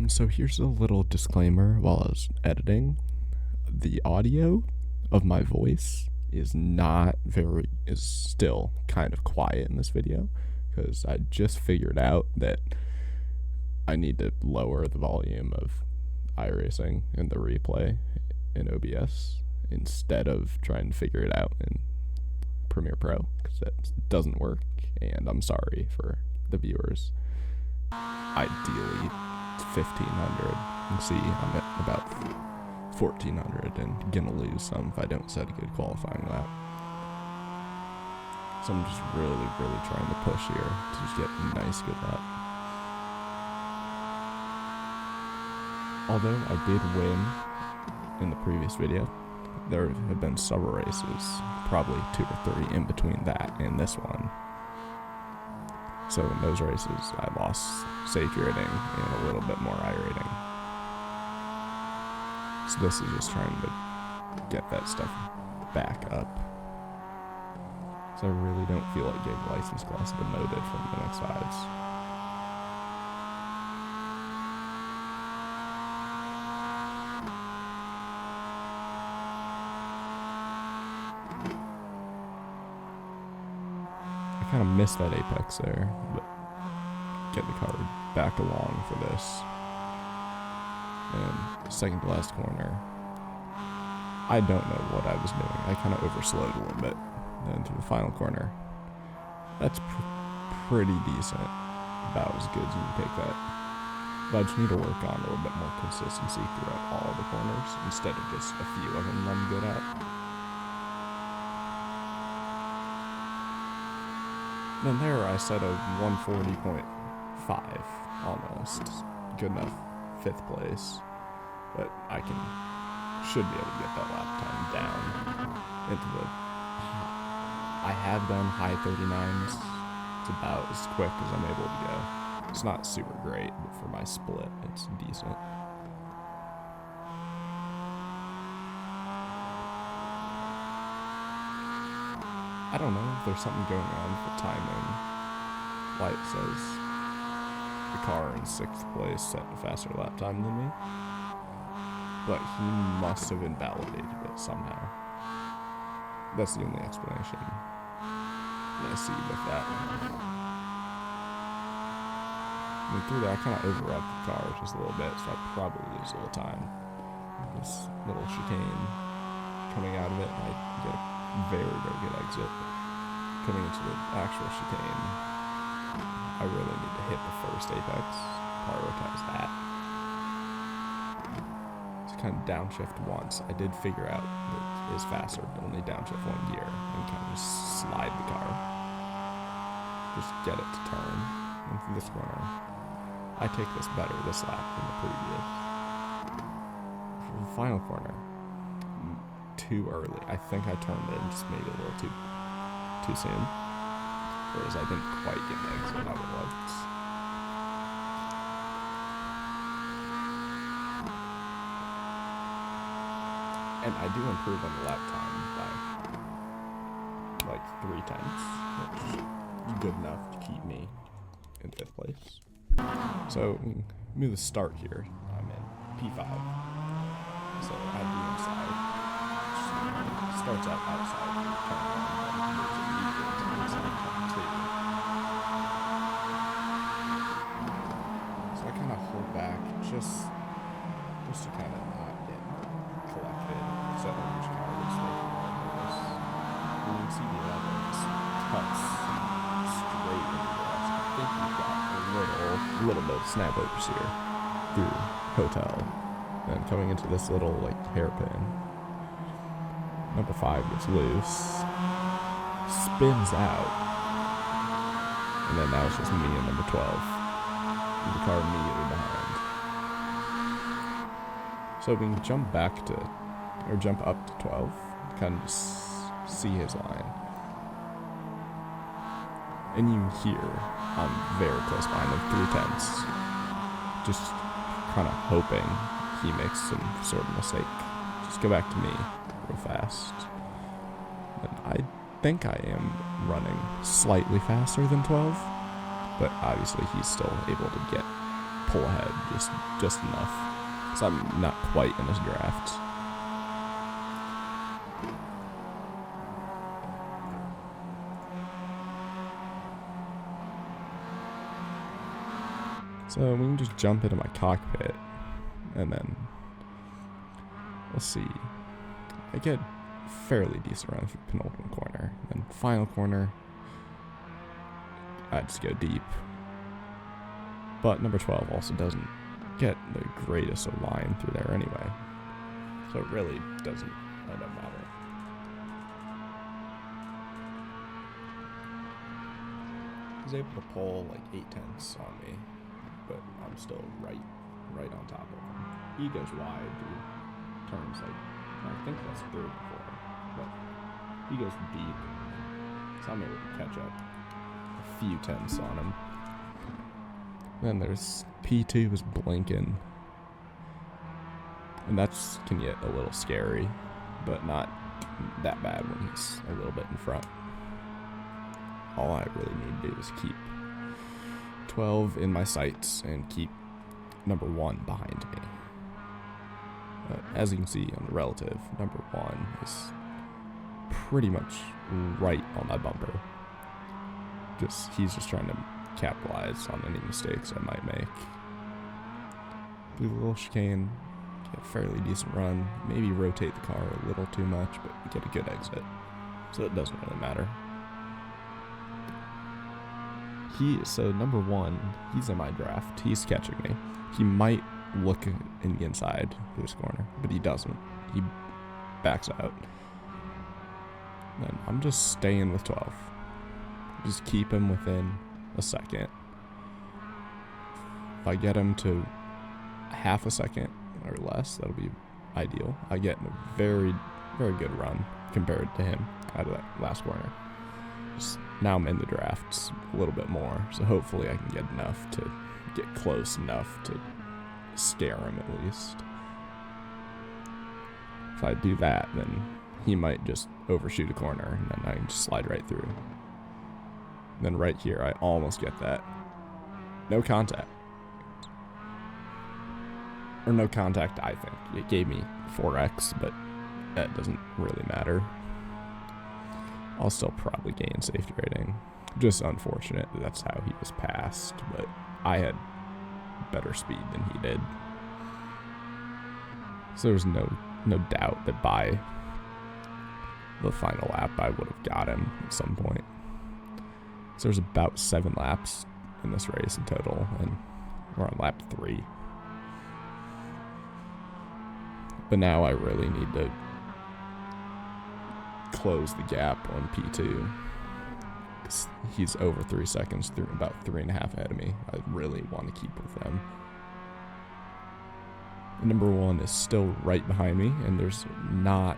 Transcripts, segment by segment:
So here's a little disclaimer while I was editing. The audio of my voice is still kind of quiet in this video because I just figured out that I need to lower the volume of iRacing in the replay in OBS instead of trying to figure it out in Premiere Pro because that doesn't work, and I'm sorry for the viewers. Ideally 1,500. You can see I'm at about 1,400 and gonna lose some if I don't set a good qualifying lap. So I'm just really trying to push here to just get a nice good lap. Although I did win in the previous video, there have been several races, probably 2 or 3 in between that and this one. So in those races, I lost safety rating and a little bit more iRating. So this is just trying to get that stuff back up. So I really don't feel like getting license class demoted from MX-5s. I kind of missed that apex there, but get the car back along for this. And second to last corner, I don't know what I was doing. I kind of overslowed a little bit. Then to the final corner, that's pretty decent. About as good as you can take that. But I just need to work on a little bit more consistency throughout all the corners instead of just a few of them I'm good at. Then there I set a 140.5 almost. Good enough 5th place. But I should be able to get that lap time down into the... I have done high 39s. It's about as quick as I'm able to go. It's not super great, but for my split, it's decent. I don't know if there's something going on with timing. Why it says the car in 6th place set a faster lap time than me. But he must have invalidated it somehow. That's the only explanation that I see with that. And through there, I kind of overwrapped the car just a little bit, so I probably lose a little time. This little chicane coming out of it, I get a very good exit. Coming into the actual chicane, I really need to hit the first apex, prioritize that. Just kind of downshift once. I did figure out that it is faster to only downshift 1 gear and kind of just slide the car. Just get it to turn into this corner. I take this better this lap than the previous. For the final corner, too early. I think I turned in just maybe a little too soon. Whereas I didn't quite get the exit I would have liked. And I do improve on the lap time by like 3/10, which is good enough to keep me in 5th place. So, move the start here. I'm in P5. So I'd be inside. Starts out outside. So I kind of hold back just to kind of not get collected. So which car looks like this. And you can see the others cuts straight into us. I think we've got a little bit of snap overs here through Hotel. And coming into this little like hairpin. Number 5 gets loose, spins out, and then now it's just me and number 12. And the car immediately behind. So we can jump up to 12, kind of just see his line. And you can hear I'm very close behind him, 3/10. Just kind of hoping he makes some sort of mistake. Just go back to me real fast. And I think I am running slightly faster than 12, but obviously he's still able to get pull ahead just enough. So I'm not quite in his draft. So we can just jump into my cockpit, and then we'll see. I get fairly decent run through penultimate corner. Then final corner, I just go deep. But number 12 also doesn't get the greatest of line through there anyway. So it really doesn't end up mattering. He's able to pull like 8/10 on me, but I'm still right on top of him. He goes wide through turns like, I think that's 3 and 4, but he goes deep, so I'm able to catch up a few tenths on him. Then there's P2 is blinking, and that's can get a little scary, but not that bad when he's a little bit in front. All I really need to do is keep 12 in my sights and keep number 1 behind me. As you can see on the relative, number 1 is pretty much right on my bumper. He's just trying to capitalize on any mistakes I might make. Do a little chicane, get a fairly decent run, maybe rotate the car a little too much, but get a good exit. So it doesn't really matter. So number 1, he's in my draft. He's catching me. He might look in the inside through this corner, but he doesn't. He backs out. Then I'm just staying with 12. Just keep him within a second. If I get him to half a second or less, that'll be ideal. I get a very, very good run compared to him out of that last corner. Now I'm in the drafts a little bit more, so hopefully I can get enough to get close enough to scare him at least. If I do that, then he might just overshoot a corner, and then I can just slide right through. And then right here, I almost get that. No contact. Or no contact, I think. It gave me 4x, but that doesn't really matter. I'll still probably gain safety rating. Just unfortunate that that's how he was passed, but I had better speed than he did. So there's no doubt that by the final lap I would have got him at some point. So there's about 7 laps in this race in total, and we're on lap 3. But now I really need to close the gap on P2. He's over 3 seconds, through about 3.5 ahead of me. I really want to keep with them. Number 1 is still right behind me, and there's not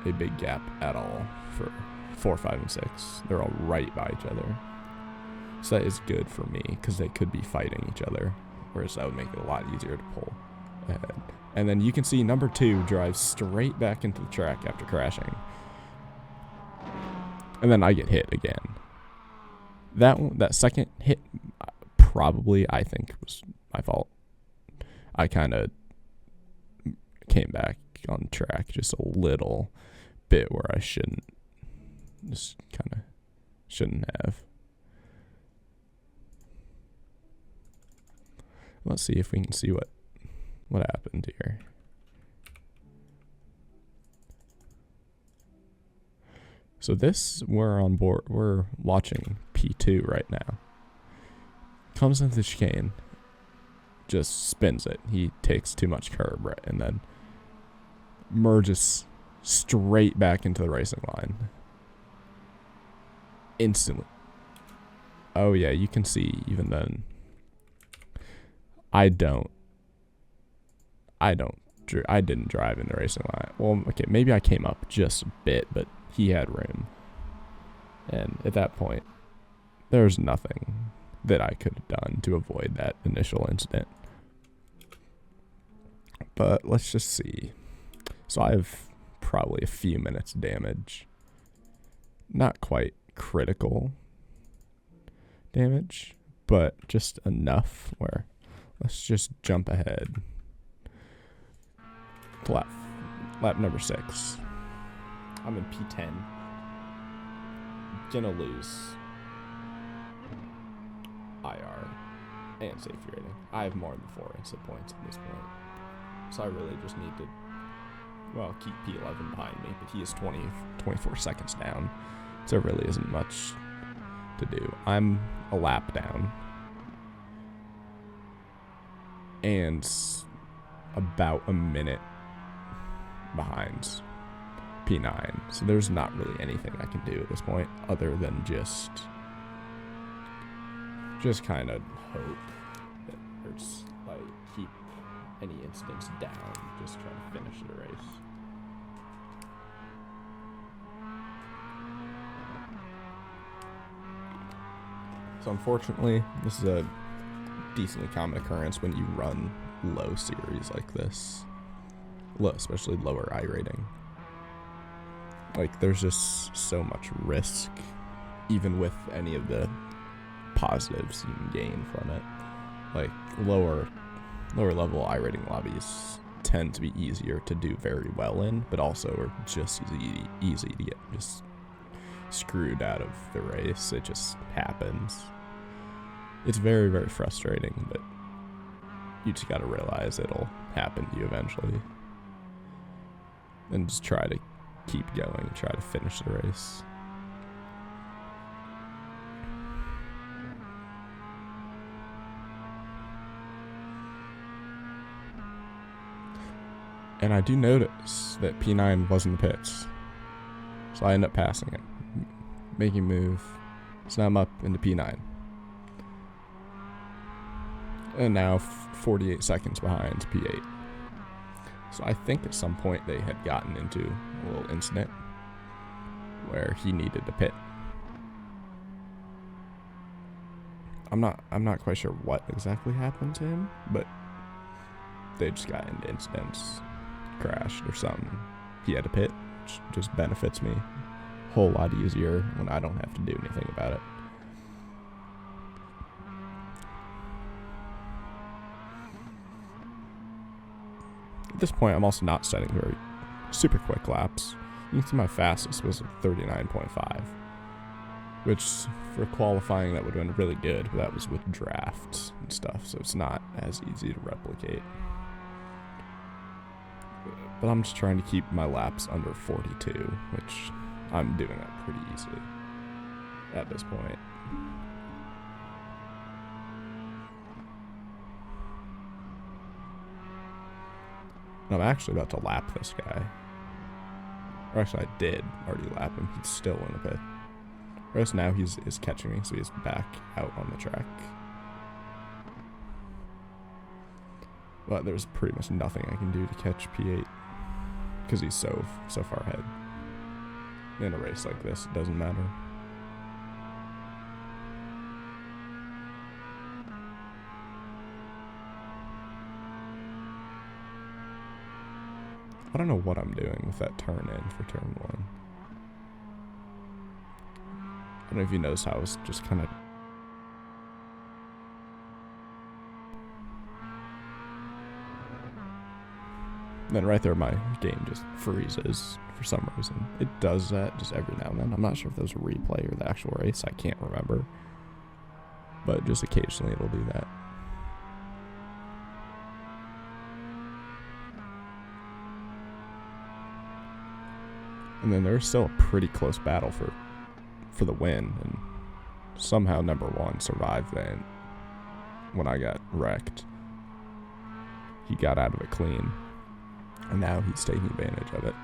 a big gap at all for 4, 5, and 6. They're all right by each other. So that is good for me, because they could be fighting each other, whereas that would make it a lot easier to pull ahead. And then you can see number 2 drives straight back into the track after crashing. And then I get hit again. That second hit probably, I think, was my fault. I kind of came back on track just a little bit where I shouldn't have. Let's see if we can see what happened here. So we're watching P2 right now. Comes into the chicane, just spins it. He takes too much curb, right, and then merges straight back into the racing line. Instantly. Oh yeah, you can see even then. I didn't drive in the racing line. Well, okay, maybe I came up just a bit, but he had room. And at that point, there was nothing that I could have done to avoid that initial incident. But let's just see. So I have probably a few minutes damage. Not quite critical damage, but just enough where Let's just jump ahead to lap number 6. I'm in P10. Gonna lose IR and safety rating. I have more than 4 incident points at this point. So I really just need to, well, keep P11 behind me, but he is 24 seconds down. So there really isn't much to do. I'm a lap down. And about a minute behind P9. So there's not really anything I can do at this point other than just kind of hope that, or just like keep any incidents down, just try to finish the race. So unfortunately, this is a decently common occurrence when you run low series like this, especially lower I rating. Like, there's just so much risk, even with any of the positives you can gain from it. Like, lower level I rating lobbies tend to be easier to do very well in, but also are just easy to get just screwed out of the race. It just happens. It's very, very frustrating, but you just gotta realize it'll happen to you eventually. And just try to keep going, try to finish the race. And I do notice that P9 was in the pits. So I end up passing it, making a move. So now I'm up into P9. And now 48 seconds behind P8. So I think at some point they had gotten into a little incident where he needed to pit. I'm not quite sure what exactly happened to him, but they just got into incidents, crashed or something. He had to pit, which just benefits me a whole lot easier when I don't have to do anything about it. At this point, I'm also not setting very super quick laps. You can see my fastest was 39.5, which for qualifying that would have been really good, but that was with drafts and stuff, so it's not as easy to replicate. But I'm just trying to keep my laps under 42, which I'm doing that pretty easily at this point. I'm actually about to lap this guy. Or actually, I did already lap him. He's still in the pit. Whereas now he's catching me, so he's back out on the track. But there's pretty much nothing I can do to catch P8 because he's so far ahead. In a race like this, it doesn't matter. I don't know what I'm doing with that turn in for turn 1. I don't know if you noticed how I was just kind of... Then right there my game just freezes for some reason. It does that just every now and then. I'm not sure if that was a replay or the actual race. I can't remember. But just occasionally it'll do that. And then there's still a pretty close battle for the win, and somehow number 1 survived then. When I got wrecked, he got out of it clean, and now he's taking advantage of it.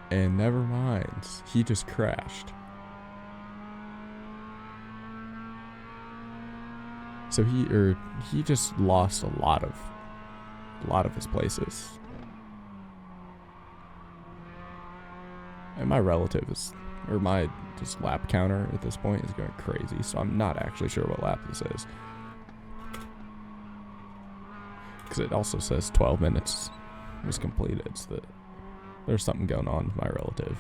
And never mind, he just crashed. So he just lost a lot of his places. And my relative is, or my just lap counter at this point is going crazy, so I'm not actually sure what lap this is. Because it also says 12 minutes was completed, so there's something going on with my relative.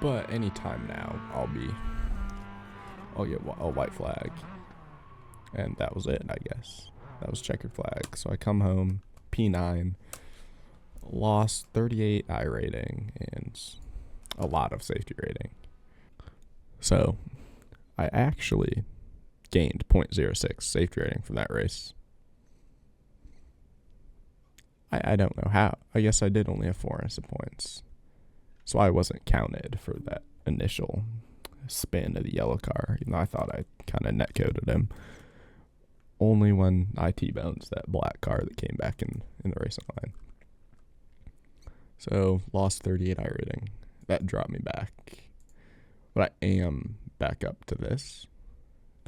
But anytime now, I'll get a white flag. And that was it, I guess. That was checkered flag. So I come home, P9, lost 38 I rating and a lot of safety rating. So I actually gained 0.06 safety rating from that race. I don't know how. I guess I did only have 4 innocent points. So I wasn't counted for that initial spin of the yellow car, even though I thought I kind of netcoded him. Only when I T-bones that black car that came back in the racing line. So lost 38 I rating. That dropped me back. But I am back up to this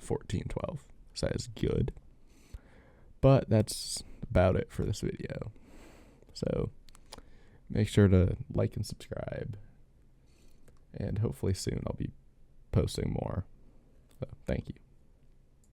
14-12. So that is good. But that's about it for this video. So make sure to like and subscribe. And hopefully soon I'll be posting more. So thank you.